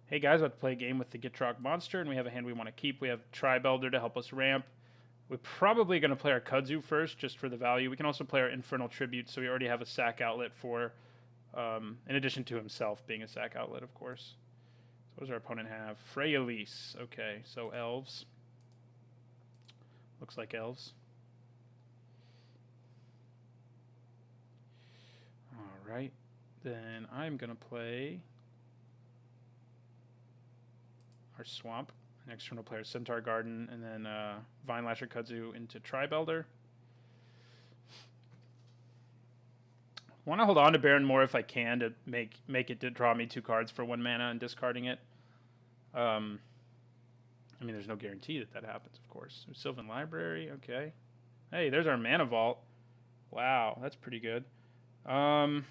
Hey guys, let's play a game with the Gitrog monster, and we have a hand we want to keep. We have Tribelder to help us ramp. We're probably going to play our Kudzu first, just for the value. We can also play our Infernal Tribute, so we already have a sack outlet for, in addition to himself being a sack outlet, of course. So what does our opponent have? Freyalise. Okay, so elves. Looks like elves. All right, then I'm going to play our Swamp. Next turn we'll play our Centaur Garden, and then Vine Lasher Kudzu into Tribelder. Want to hold on to Baron more if I can to make it to draw me 2 cards for 1 mana and discarding it. I mean, there's no guarantee that happens, of course. Sylvan Library, okay. Hey, there's our Mana Vault. Wow, that's pretty good. Well,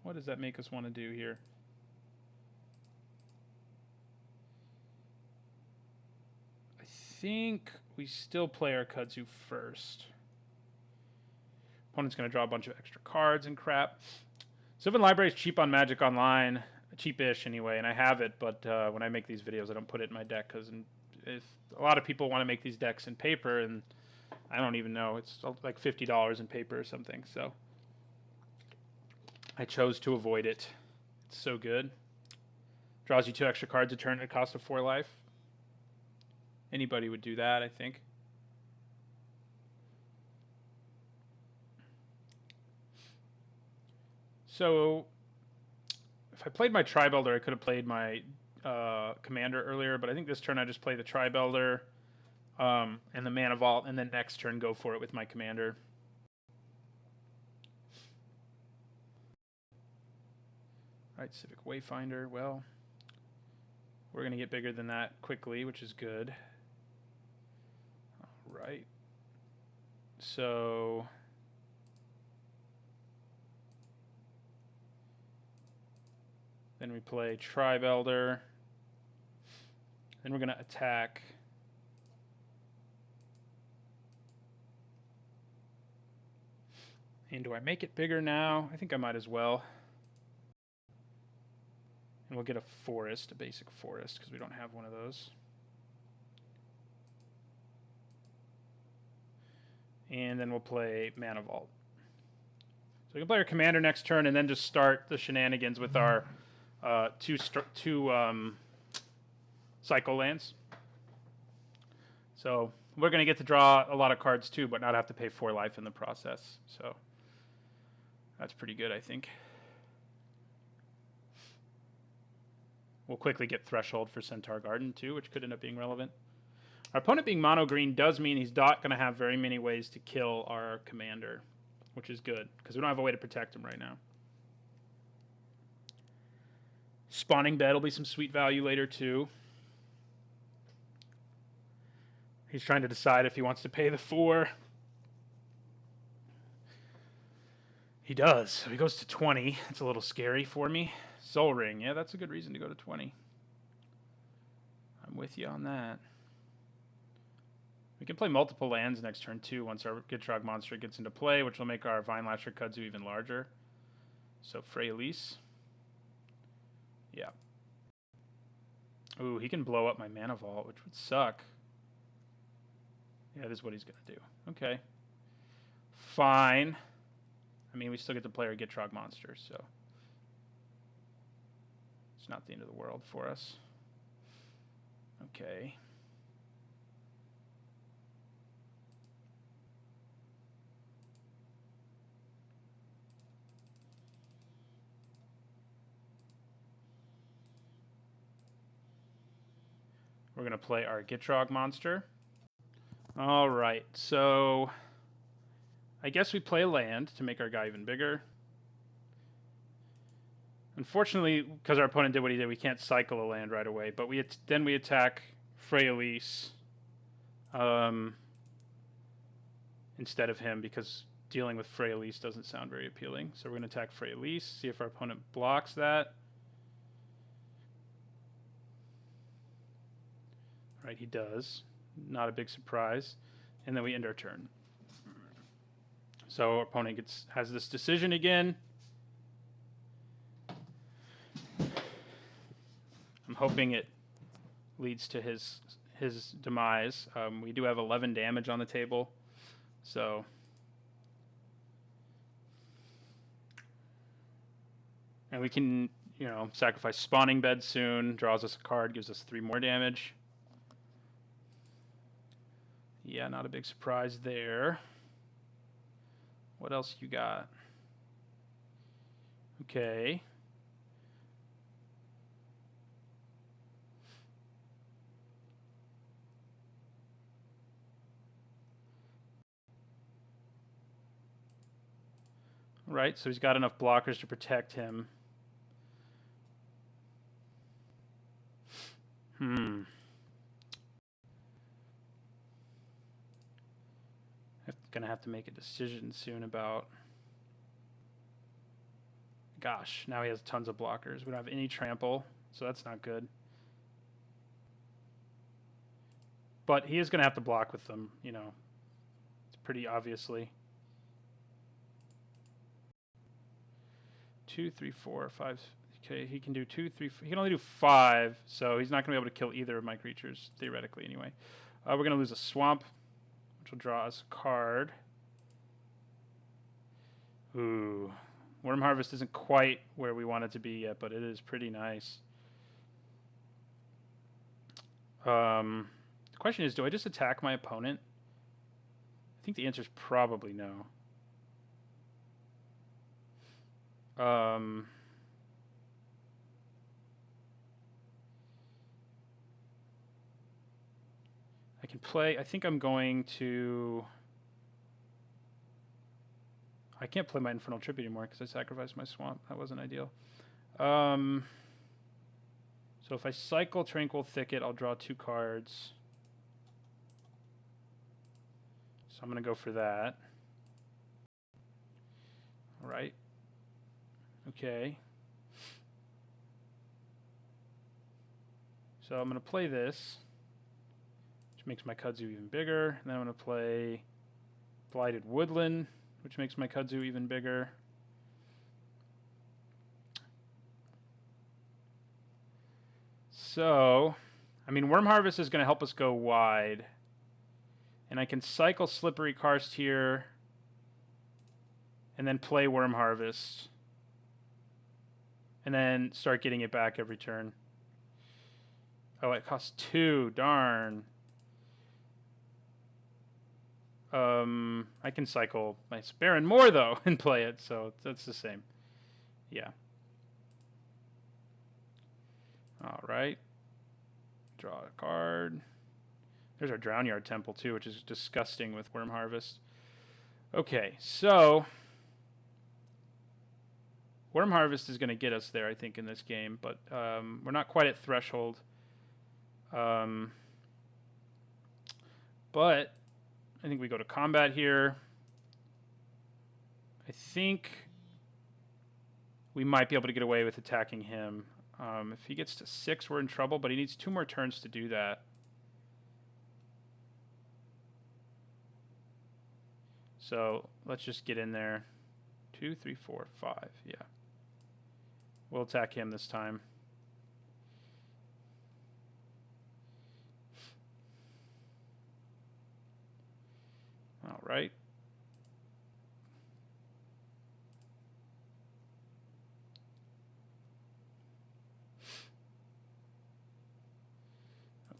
what does that make us want to do here? I think we still play our Kudzu first. Opponent's going to draw a bunch of extra cards and crap. Sylvan Library is cheap on Magic Online. Cheapish anyway, and I have it, but when I make these videos, I don't put it in my deck because a lot of people want to make these decks in paper, and I don't even know. It's like $50 in paper or something, so I chose to avoid it. It's so good. Draws you 2 extra cards a turn at a cost of 4 life. Anybody would do that, I think. So if I played my Tribelder, I could have played my Commander earlier, but I think this turn I just play the Tribelder and the Mana Vault, and then next turn go for it with my Commander. All right, Civic Wayfinder. Well, we're going to get bigger than that quickly, which is good. All right. So then we play Tribelder. Then we're going to attack. And do I make it bigger now? I think I might as well. And we'll get a forest, a basic forest, because we don't have one of those. And then we'll play Mana Vault. So we can play our Commander next turn and then just start the shenanigans with our two cycle lands. So we're going to get to draw a lot of cards too, but not have to pay 4 life in the process. So that's pretty good, I think. We'll quickly get Threshold for Centaur Garden too, which could end up being relevant. Our opponent being mono green does mean he's not going to have very many ways to kill our Commander, which is good because we don't have a way to protect him right now. Spawning Bed will be some sweet value later too. He's trying to decide if he wants to pay the 4. He does. So he goes to 20. It's a little scary for me. Soul Ring. Yeah, that's a good reason to go to 20. I'm with you on that. We can play multiple lands next turn too once our Gitrog monster gets into play, which will make our Vine Lasher Kudzu even larger. So Freyalise. Yeah. Ooh, he can blow up my Mana Vault, which would suck. Yeah, this is what he's going to do. Okay. Fine. I mean, we still get to play our Gitrog monster, so it's not the end of the world for us. Okay. We're going to play our Gitrog monster. All right, so I guess we play a land to make our guy even bigger. Unfortunately, because our opponent did what he did, we can't cycle a land right away. But then we attack Freyalise instead of him because dealing with Freyalise doesn't sound very appealing. So we're going to attack Freyalise, see if our opponent blocks that. All right, he does. Not a big surprise. And then we end our turn. So our opponent has this decision again. I'm hoping it leads to his demise. We do have 11 damage on the table, so and we can, you know, sacrifice Spawning Bed soon. Draws us a card, gives us 3 more damage. Yeah, not a big surprise there. What else you got? Okay. Right, so he's got enough blockers to protect him. I'm gonna have to make a decision soon about... Gosh, now he has tons of blockers. We don't have any trample, so that's not good. But he is gonna have to block with them, you know. It's pretty obviously. 2, 3, 4, 5. Okay, he can do 2, 3. He can only do 5, so he's not going to be able to kill either of my creatures, theoretically, anyway. We're going to lose a swamp, which will draw us a card. Ooh. Worm Harvest isn't quite where we want it to be yet, but it is pretty nice. The question is, do I just attack my opponent? I think the answer is probably no. I can play... I think I'm going to... I can't play my Infernal Tribute anymore because I sacrificed my swamp. That wasn't ideal. So if I cycle Tranquil Thicket, I'll draw 2 cards. So I'm going to go for that. All right. Okay. So I'm going to play this, which makes my kudzu even bigger. And then I'm going to play Blighted Woodland, which makes my kudzu even bigger. So, I mean, Worm Harvest is going to help us go wide. And I can cycle Slippery Karst here and then play Worm Harvest. And then start getting it back every turn. Oh, it costs 2. Darn. I can cycle my Baron more, though, and play it, so that's the same. Yeah. All right. Draw a card. There's our Drownyard Temple, too, which is disgusting with Worm Harvest. Okay, so... Worm Harvest is going to get us there, I think, in this game, but we're not quite at Threshold. But I think we go to combat here. I think we might be able to get away with attacking him. If he gets to 6, we're in trouble, but he needs 2 more turns to do that. So let's just get in there. 2, 3, 4, 5. Yeah. We'll attack him this time. All right.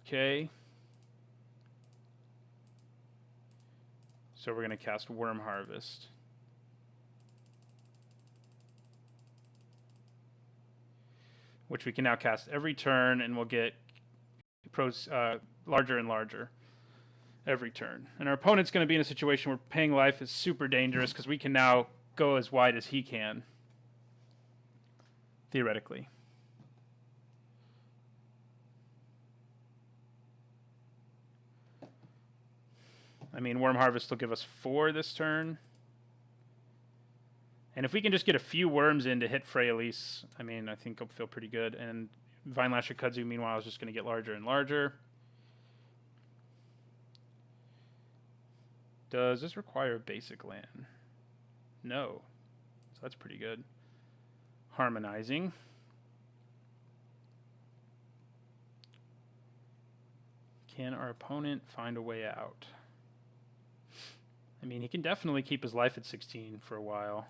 Okay. So we're going to cast Worm Harvest. Which we can now cast every turn, and we'll get larger and larger every turn. And our opponent's going to be in a situation where paying life is super dangerous because we can now go as wide as he can, theoretically. I mean, Worm Harvest will give us 4 this turn. And if we can just get a few worms in to hit Freyalise, I mean, I think I'll feel pretty good. And Vinelasher Kudzu, meanwhile, is just going to get larger and larger. Does this require basic land? No. So that's pretty good. Harmonizing. Can our opponent find a way out? I mean, he can definitely keep his life at 16 for a while.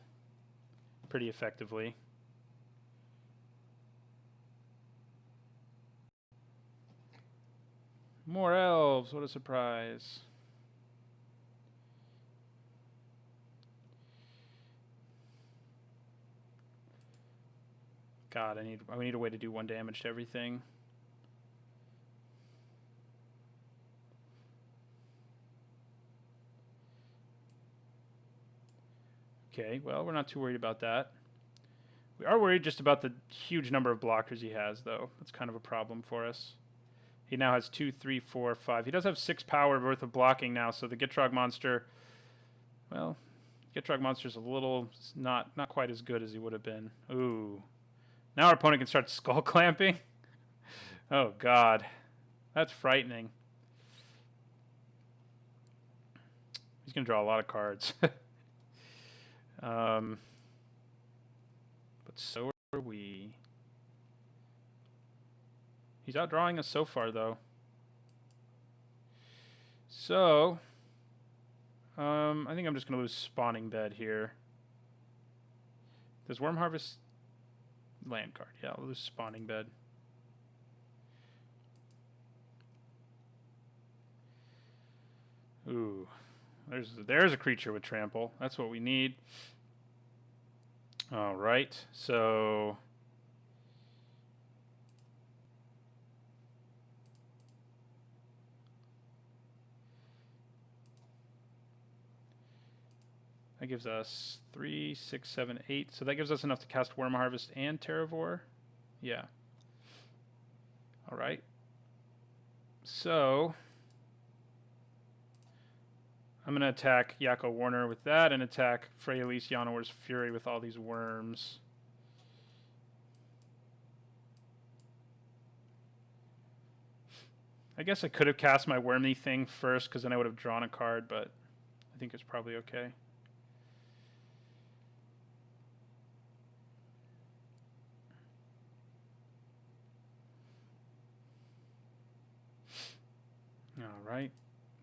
Pretty effectively. More elves. What a surprise. God, I need a way to do 1 damage to everything. Okay, well, we're not too worried about that. We are worried just about the huge number of blockers he has, though. That's kind of a problem for us. He now has 2, 3, 4, 5. He does have 6 power worth of blocking now, so the Gitrog monster, well, Gitrog monster's a little not quite as good as he would have been. Ooh. Now our opponent can start skull clamping. Oh, God. That's frightening. He's going to draw a lot of cards. But so are we. He's outdrawing us so far, though. So, I think I'm just going to lose Spawning Bed here. Does Worm Harvest land card? Yeah, I'll lose Spawning Bed. Ooh, there's a creature with trample. That's what we need. All right, so that gives us 3, 6, 7, 8. So that gives us enough to cast Worm Harvest and Terravore. Yeah. All right. So I'm going to attack Yakko Warner with that and attack Freyalise Llanowar's Fury with all these worms. I guess I could have cast my Wormy thing first because then I would have drawn a card, but I think it's probably okay. All right.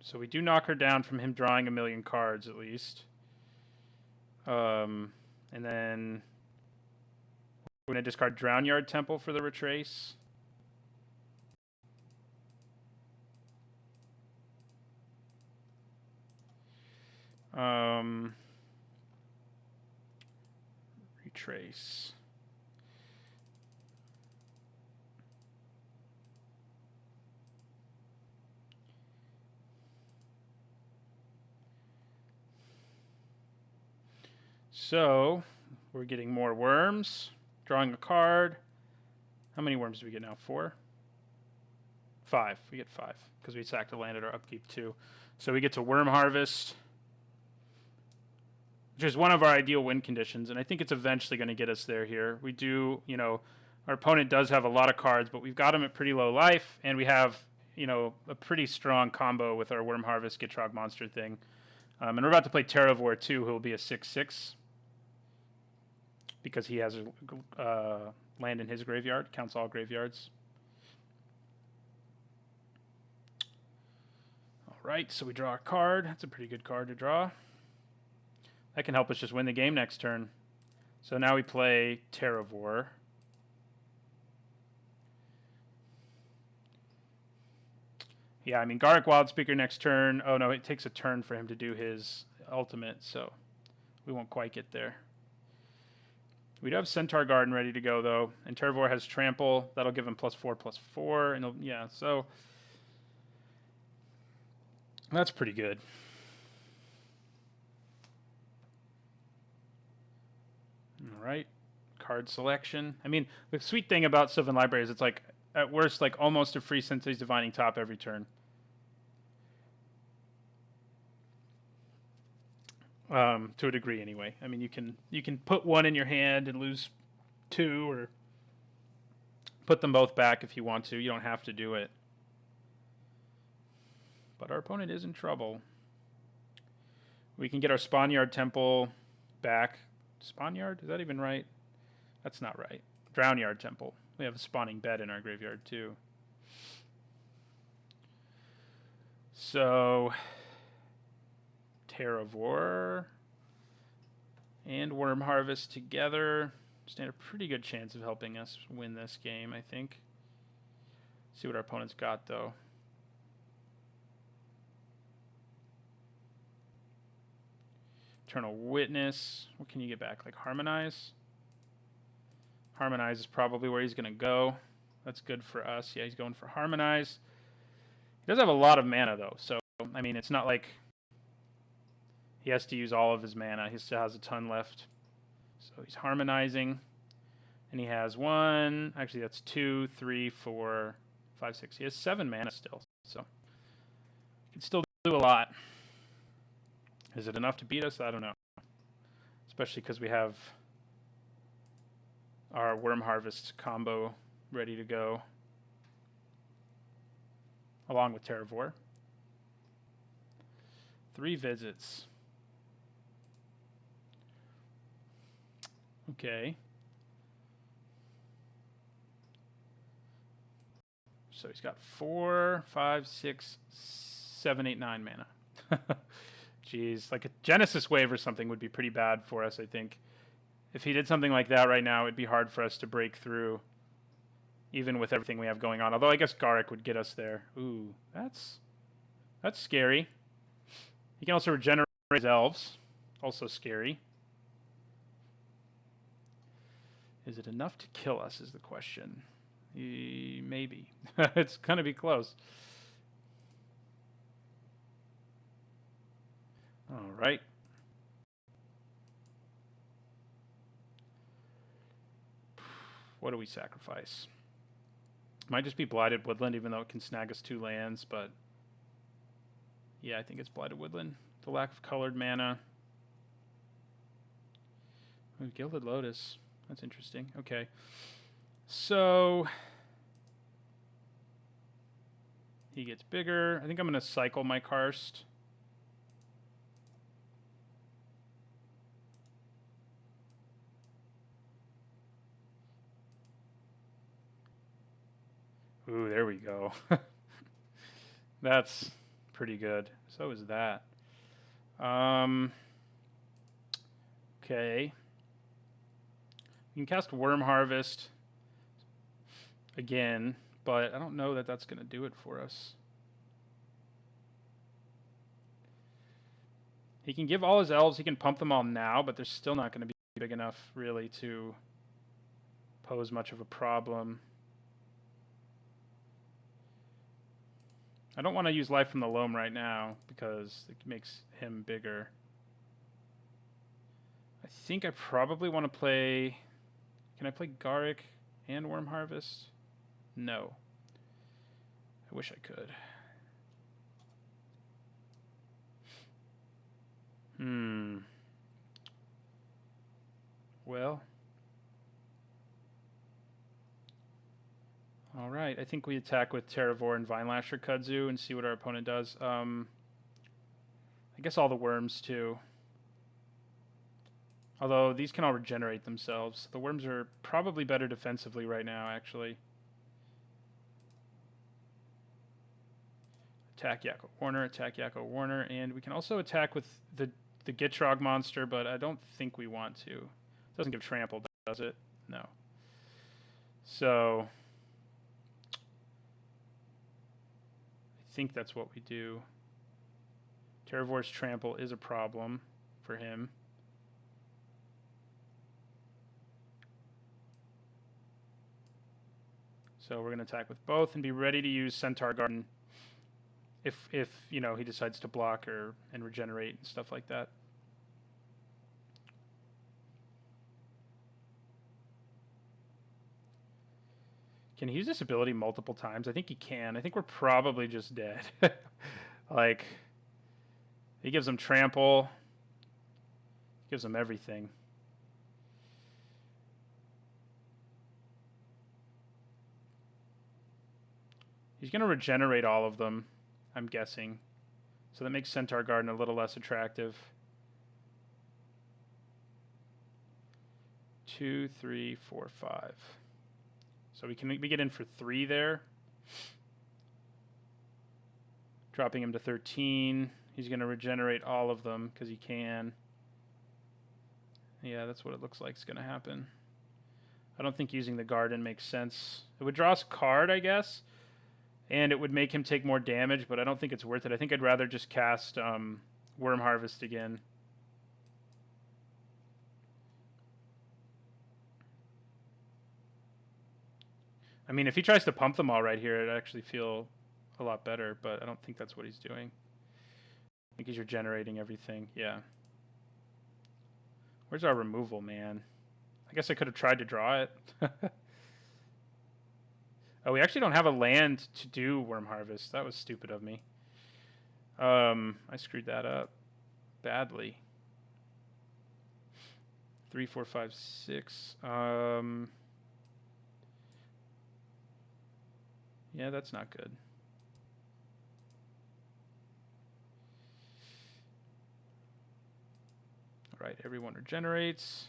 So we do knock her down from him drawing a million cards at least. And then we're going to discard Drownyard Temple for the Retrace. Retrace. So we're getting more worms, drawing a card. How many worms do we get now? 4? 5. We get 5 because we sacked a land at our upkeep too. So we get to Worm Harvest, which is one of our ideal win conditions, and I think it's eventually going to get us there here. We do, our opponent does have a lot of cards, but we've got him at pretty low life, and we have, a pretty strong combo with our Worm Harvest Gitrog monster thing. And we're about to play Terravore too, who will be a 6/6. Because he has a land in his graveyard, counts all graveyards. All right, so we draw a card. That's a pretty good card to draw. That can help us just win the game next turn. So now we play Terravore. Yeah, I mean, Garrick Wildspeaker next turn. Oh, no, it takes a turn for him to do his ultimate, so we won't quite get there. We do have Centaur Garden ready to go, though, and Terravore has Trample. That'll give him +4/+4, and yeah, so that's pretty good. All right, card selection. I mean, the sweet thing about Sylvan Library is it's like, at worst, like almost a free Sentry's Divining Top every turn. To a degree, anyway. I mean, you can put one in your hand and lose 2, or put them both back if you want to. You don't have to do it. But our opponent is in trouble. We can get our Spawnyard Temple back. Spawnyard? Is that even right? That's not right. Drownyard Temple. We have a Spawning Bed in our graveyard, too. So, Terravor and Worm Harvest together stand a pretty good chance of helping us win this game, I think. See what our opponent's got, though. Eternal Witness. What can you get back? Like Harmonize? Harmonize is probably where he's going to go. That's good for us. Yeah, he's going for Harmonize. He does have a lot of mana, though. So, I mean, it's not like he has to use all of his mana. He still has a ton left. So he's Harmonizing. And he has 1. Actually, that's 2, 3, 4, 5, 6. He has 7 mana still. So he can still do a lot. Is it enough to beat us? I don't know. Especially because we have our Worm Harvest combo ready to go. Along with Terravor. 3 visits. Okay. So he's got 4, 5, 6, 7, 8, 9 mana. Jeez, like a Genesis Wave or something would be pretty bad for us, I think. If he did something like that right now, it'd be hard for us to break through, even with everything we have going on. Although I guess Garrick would get us there. Ooh, that's scary. He can also regenerate his elves. Also scary. Is it enough to kill us is the question. Maybe. It's going to be close. All right. What do we sacrifice? Might just be Blighted Woodland, even though it can snag us 2 lands, but yeah, I think it's Blighted Woodland. The lack of colored mana. Ooh, Gilded Lotus. That's interesting. Okay. So he gets bigger. I think I'm going to cycle my Karst. Ooh, there we go. That's pretty good. So is that. Okay. We can cast Worm Harvest again, but I don't know that that's going to do it for us. He can give all his elves, he can pump them all now, but they're still not going to be big enough, really, to pose much of a problem. I don't want to use Life from the Loam right now, because it makes him bigger. I think I probably want to play... Can I play Garrick and Worm Harvest? No. I wish I could. Well. All right. I think we attack with Terravor and Vinelasher Kudzu and see what our opponent does. I guess all the worms, too. Although these can all regenerate themselves. The worms are probably better defensively right now, actually. Attack Yakko Warner, attack Yakko Warner, and we can also attack with the Gitrog monster, but I don't think we want to. It doesn't give trample, does it? No. So I think that's what we do. Terravor's trample is a problem for him. So we're going to attack with both and be ready to use Centaur Garden if you know, he decides to block and regenerate and stuff like that. Can he use this ability multiple times? I think he can. I think we're probably just dead. Like, he gives him trample. Gives him everything. He's going to regenerate all of them, I'm guessing. So that makes Centaur Garden a little less attractive. 2, 3, 4, 5. So we get in for 3 there. dropping him to 13. He's going to regenerate all of them because he can. Yeah, that's what it looks like is going to happen. I don't think using the garden makes sense. It would draw us a card, I guess, and it would make him take more damage, but I don't think it's worth it. I think I'd rather just cast Worm Harvest again. I mean, if he tries to pump them all right here, I'd actually feel a lot better, but I don't think that's what he's doing. I think he's regenerating everything, yeah. Where's our removal, man? I guess I could have tried to draw it. Oh, we actually don't have a land to do Worm Harvest. That was stupid of me. I screwed that up badly. 3, 4, 5, 6. Yeah, that's not good. All right, everyone regenerates.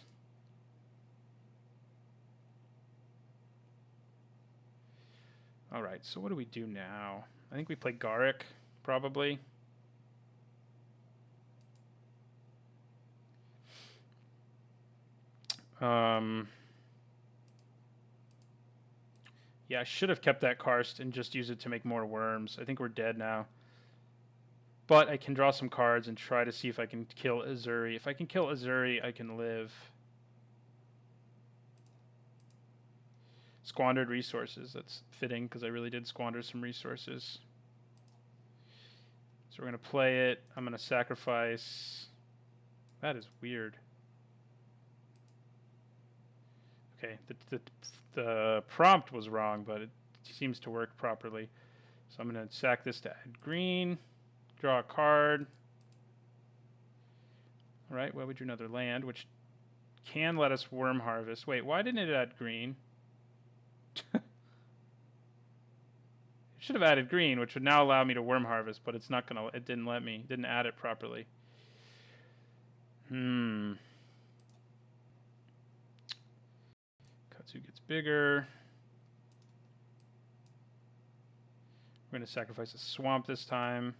All right, so what do we do now? I think we play Garrick, probably. Yeah, I should have kept that Karst and just use it to make more worms. I think we're dead now. But I can draw some cards and try to see if I can kill Azuri. If I can kill Azuri, I can live. Squandered resources. That's fitting because I really did squander some resources. So we're going to play it. I'm going to sacrifice. That is weird. Okay, the prompt was wrong, but it seems to work properly. So I'm going to sack this to add green, draw a card. All right, well, we drew another land, which can let us Worm Harvest. Wait, why didn't it add green? It should have added green, which would now allow me to Worm Harvest, but it's not going to, it didn't let me, didn't add it properly. Kudzu gets bigger. We're going to sacrifice a swamp this time.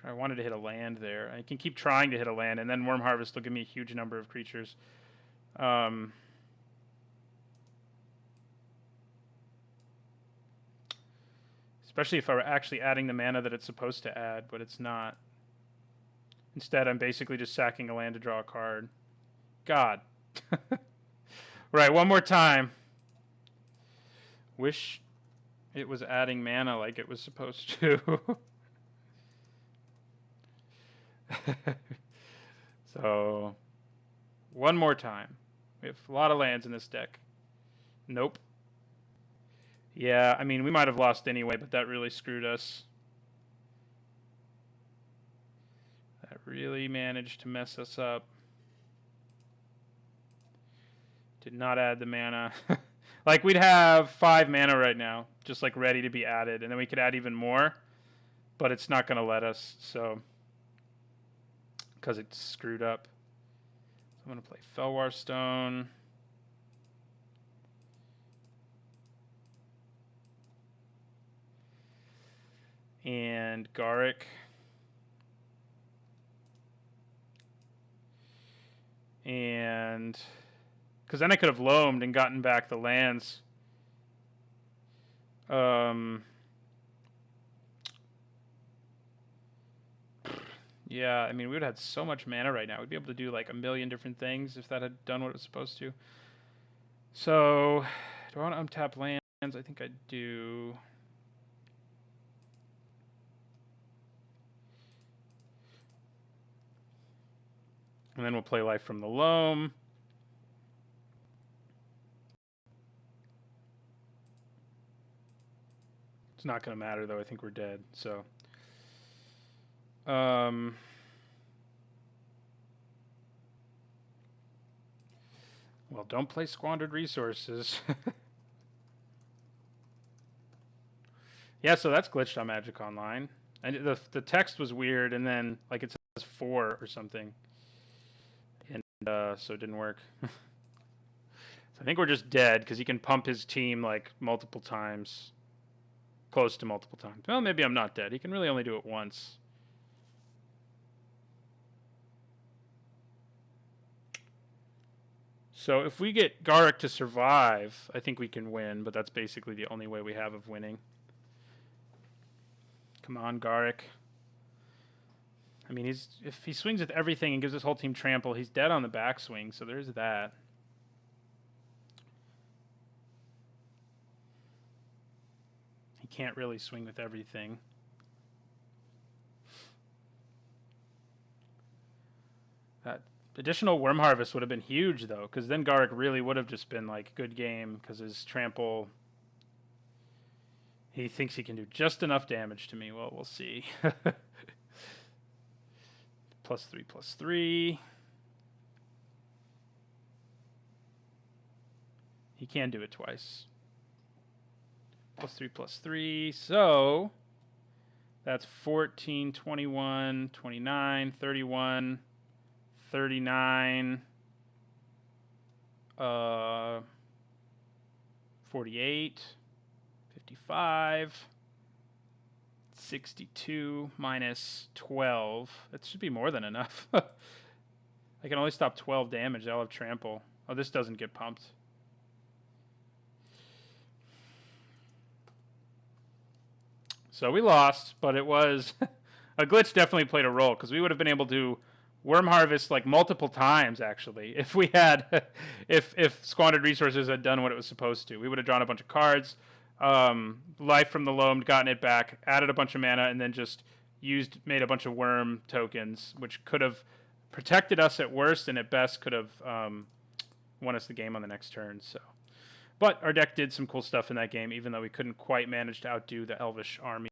I wanted to hit a land there. I can keep trying to hit a land, and then Worm Harvest will give me a huge number of creatures. Especially if I were actually adding the mana that it's supposed to add, but it's not. Instead, I'm basically just sacking a land to draw a card. God. Right, one more time. Wish it was adding mana like it was supposed to. So, one more time. We have a lot of lands in this deck. Nope. Yeah, I mean, we might have lost anyway, but that really screwed us. That really managed to mess us up. Did not add the mana. Like, we'd have 5 mana right now, just like ready to be added, and then we could add even more, but it's not going to let us, so, because it's screwed up. So I'm going to play Felwar Stone. And Garrick. And because then I could have loamed and gotten back the lands. Yeah, I mean, we would have had so much mana right now. We'd be able to do like a million different things if that had done what it was supposed to. So, do I want to untap lands? I think I do. And then we'll play Life from the Loam. It's not going to matter, though. I think we're dead, so. Well, don't play Squandered Resources. Yeah, so that's glitched on Magic Online. And the text was weird, and then, like, it says 4 or something. And so it didn't work. So I think we're just dead because he can pump his team like multiple times. Close to multiple times. Well, maybe I'm not dead. He can really only do it once. So if we get Garrick to survive, I think we can win, but that's basically the only way we have of winning. Come on, Garrick. I mean, if he swings with everything and gives his whole team trample, he's dead on the backswing, so there's that. He can't really swing with everything. That additional Worm Harvest would have been huge, though, because then Garrick really would have just been like good game because his trample. He thinks he can do just enough damage to me. Well, we'll see. +3/+3. He can do it twice. +3/+3. So that's 14, 21, 29, 31, 39, 48, 55, 62 minus 12. That should be more than enough. I can only stop 12 damage. I'll have trample. Oh, this doesn't get pumped. So we lost, but it was a glitch definitely played a role because we would have been able to Worm Harvest like multiple times actually if we had if Squandered Resources had done what it was supposed to. We would have drawn a bunch of cards, Life from the Loam, gotten it back, added a bunch of mana, and then just made a bunch of worm tokens, which could have protected us at worst and at best could have won us the game on the next turn. So. But our deck did some cool stuff in that game, even though we couldn't quite manage to outdo the Elvish army.